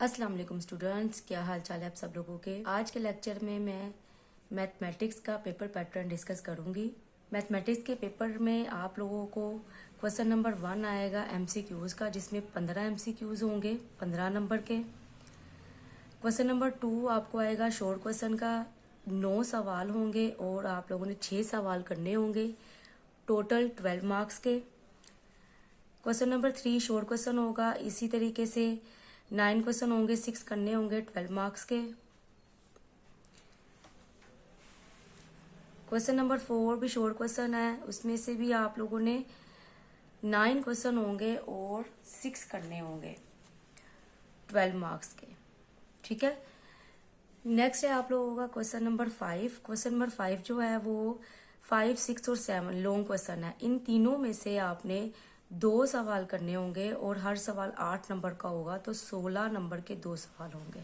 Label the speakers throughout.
Speaker 1: अस्सलाम वालेकुम स्टूडेंट्स, क्या हाल चाल है आप सब लोगों के। आज के लेक्चर में मैं मैथमेटिक्स का पेपर पैटर्न डिस्कस करूंगी। मैथमेटिक्स के पेपर में आप लोगों को क्वेश्चन नंबर 1 आएगा एमसीक्यूज का, जिसमें 15 एमसीक्यूज होंगे 15 नंबर के। क्वेश्चन नंबर 2 आपको आएगा शॉर्ट क्वेश्चन का, 9 सवाल होंगे और आप लोगों ने 6 सवाल करने होंगे, टोटल 12 मार्क्स के। क्वेश्चन नंबर 3 शॉर्ट क्वेश्चन होगा, इसी तरीके से 9 क्वेश्चन होंगे, 6 करने होंगे 12 मार्क्स के। क्वेश्चन नंबर 4 भी शॉर्ट क्वेश्चन है, उसमें से भी आप लोगों ने 9 क्वेश्चन होंगे और 6 करने होंगे 12 मार्क्स के। ठीक है। नेक्स्ट है आप लोगों का क्वेश्चन नंबर 5। क्वेश्चन नंबर 5 जो है वो 5, 6 और 7 लॉन्ग क्वेश्चन है। इन तीनों में से आपने 2 सवाल करने होंगे और हर सवाल 8 नंबर का होगा, तो 16 नंबर के 2 सवाल होंगे।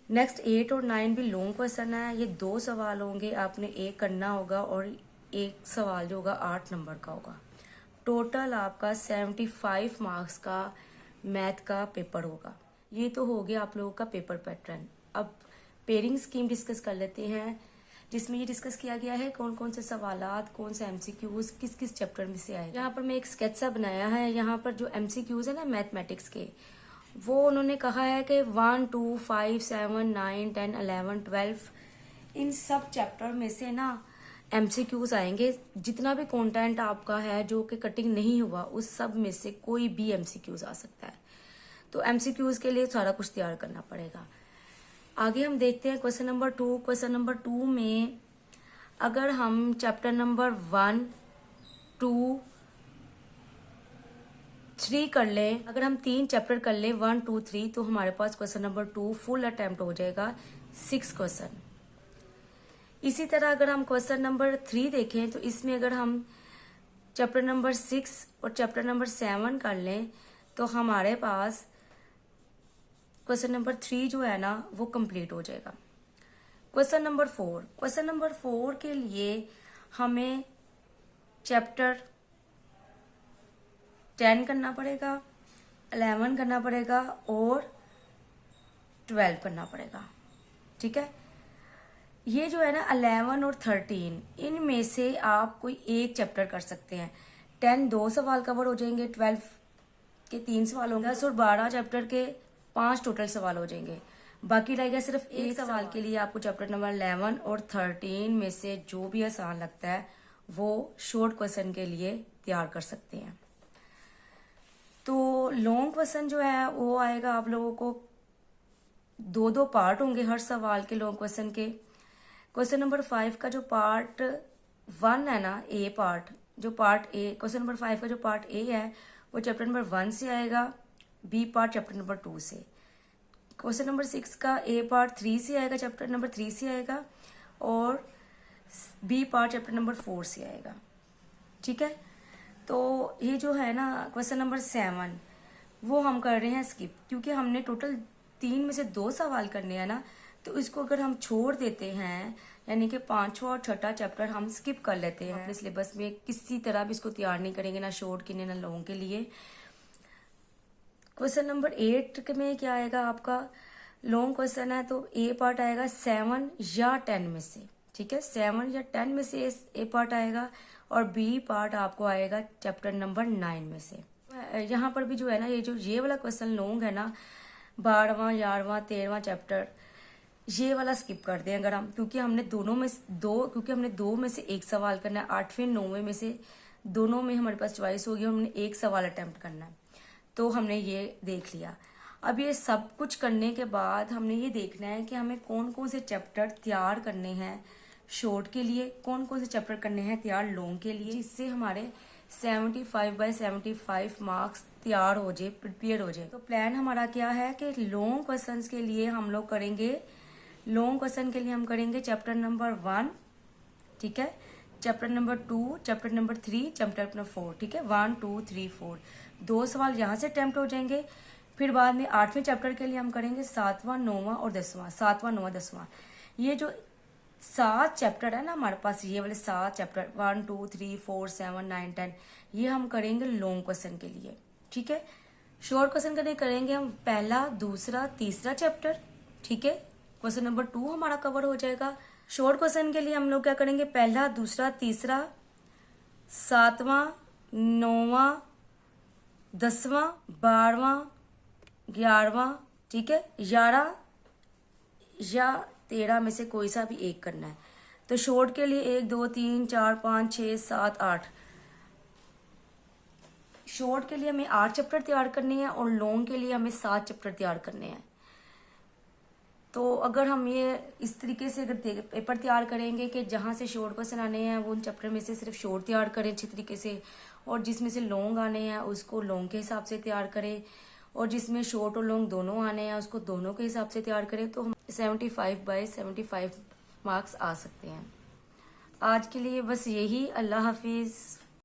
Speaker 1: नेक्स्ट 8 और 9 भी लॉन्ग क्वेश्चन है। ये 2 सवाल होंगे, आपने एक करना होगा और एक सवाल जो होगा 8 नंबर का होगा। टोटल आपका 75 मार्क्स का मैथ का पेपर होगा। ये तो हो गया आप लोगों का पेपर पैटर्न। अब पेयरिंग स्कीम डिस्कस कर लेते हैं, जिसमें ये डिस्कस किया गया है कौन कौन से सवालात, कौन से एमसीक्यूज किस किस चैप्टर में से आए। यहाँ पर मैं एक स्केच सा बनाया है। यहाँ पर जो एमसीक्यूज है ना मैथमेटिक्स के, वो उन्होंने कहा है कि 1, 2, 5, 7, 9, 10, 11, 12 इन सब चैप्टर में से ना एमसीक्यूज आएंगे। जितना भी कंटेंट आपका है जो कि कटिंग नहीं हुआ, उस सब में से कोई भी एमसीक्यूज आ सकता है। तो एमसीक्यूज के लिए सारा कुछ तैयार करना पड़ेगा। आगे हम देखते हैं क्वेश्चन नंबर 2। क्वेश्चन नंबर 2 में अगर हम चैप्टर नंबर 1, 2, 3 कर लें, अगर हम 3 चैप्टर कर लें 1, 2, 3, तो हमारे पास क्वेश्चन नंबर 2 फुल अटेम्प्ट हो जाएगा 6 क्वेश्चन। इसी तरह अगर हम क्वेश्चन नंबर 3 देखें तो इसमें अगर हम चैप्टर नंबर 6 और चैप्टर नंबर 7 कर लें तो हमारे पास क्वेश्चन नंबर 3 जो है ना वो कंप्लीट हो जाएगा। क्वेश्चन नंबर 4, क्वेश्चन नंबर 4 के लिए हमें चैप्टर 10 करना पड़ेगा, 11 करना पड़ेगा और 12 करना पड़ेगा। ठीक है। ये जो है ना 11 और 13, इनमें से आप कोई एक चैप्टर कर सकते हैं। 10 2 सवाल कवर हो जाएंगे, 12 के 3 सवाल होंगे, 10 और 12 चैप्टर के 5 टोटल सवाल हो जाएंगे। बाकी रहेगा सिर्फ एक सवाल के लिए आपको चैप्टर नंबर 11 और 13 में से जो भी आसान लगता है वो शॉर्ट क्वेश्चन के लिए तैयार कर सकते हैं। तो लॉन्ग क्वेश्चन जो है वो आएगा आप लोगों को 2-2 पार्ट होंगे हर सवाल के लॉन्ग क्वेश्चन के। क्वेश्चन नंबर 5 का जो पार्ट 1 है ना, ए पार्ट, जो पार्ट ए, क्वेश्चन नंबर 5 का जो पार्ट ए है वो चैप्टर नंबर 1 से आएगा, बी पार्ट चैप्टर नंबर 2 से। क्वेश्चन नंबर 6 का ए पार्ट 3 से आएगा, चैप्टर नंबर 3 से आएगा, और बी पार्ट चैप्टर नंबर 4 से आएगा। ठीक है। तो ये जो है ना क्वेश्चन नंबर 7 वो हम कर रहे हैं स्किप, क्योंकि हमने टोटल 3 में से 2 सवाल करने हैं ना, तो इसको अगर हम छोड़ देते हैं, यानी कि 5वां और 6ठा चैप्टर हम स्किप कर लेते हैं अपने सिलेबस में, किसी तरह भी इसको तैयार नहीं करेंगे, ना शॉर्ट के लिए ना लॉन्ग के लिए। क्वेश्चन नंबर 8 में क्या आएगा आपका, लॉन्ग क्वेश्चन है तो ए पार्ट आएगा 7 या 10 में से। ठीक है, 7 या 10 में से ए पार्ट आएगा, और बी पार्ट आपको आएगा चैप्टर नंबर 9 में से। यहाँ पर भी जो है ना ये वाला क्वेश्चन लॉन्ग है ना, 12वां, 11वां, 13वां चैप्टर, ये वाला स्किप कर दें अगर हम, क्योंकि हमने दोनों में क्योंकि हमने 2 में से एक सवाल करना है। 8वें 9वें में से दोनों में हमारे पास चॉइस होगी, हमने एक सवाल अटेम्प्ट करना है, तो हमने ये देख लिया। अब ये सब कुछ करने के बाद हमने ये देखना है कि हमें कौन कौन से चैप्टर तैयार करने हैं शॉर्ट के लिए, कौन कौन से चैप्टर करने हैं तैयार लॉन्ग के लिए, जिससे हमारे 75/75 मार्क्स तैयार हो जाए, प्रिपेयर हो जाए। तो प्लान हमारा क्या है कि लॉन्ग क्वेश्चंस के लिए हम लोग करेंगे, लॉन्ग क्वेश्चन के लिए हम करेंगे चैप्टर नंबर 1, ठीक है, chapter number 2, chapter number 3, chapter number 4। ठीक है, 1, 2, 3, 4 2 सवाल यहाँ से अटेम्प्ट हो जाएंगे। फिर बाद में 8वें चैप्टर के लिए हम करेंगे 7वां, 9वां और 10वां, 7वां, 9वां, 10वां। ये जो 7 चैप्टर है ना हमारे पास, ये वाले 7 चैप्टर 1, 2, 3, 4, 7, 9, 10, ये हम करेंगे लॉन्ग क्वेश्चन के लिए। ठीक है, शॉर्ट क्वेश्चन करेंगे हम पहला, दूसरा, तीसरा चैप्टर, ठीक है। क्वेश्चन नंबर 2 हमारा कवर हो जाएगा। शॉर्ट क्वेश्चन के लिए हम लोग क्या करेंगे, पहला, दूसरा, तीसरा, 7वां, 9वां, 10वां, 12वां, 11वां, ठीक है, 11 या 13 में से कोई सा भी एक करना है। तो शॉर्ट के लिए 1 2 3 4 5 6 7 8, शॉर्ट के लिए हमें 8 चैप्टर तैयार करने हैं और लॉन्ग के लिए हमें 7 चैप्टर तैयार करने हैं। तो अगर हम ये इस तरीके से अगर पेपर तैयार करेंगे कि जहाँ से शॉर्ट क्वेश्चन आने हैं वो उन चैप्टर में से सिर्फ शॉर्ट तैयार करें अच्छी तरीके से, और जिसमें से लॉन्ग आने हैं उसको लॉन्ग के हिसाब से तैयार करें, और जिसमें शॉर्ट और लॉन्ग दोनों आने हैं उसको दोनों के हिसाब से तैयार करें, तो हम 75/75 मार्क्स आ सकते हैं। आज के लिए बस यही। अल्लाह हाफिज़।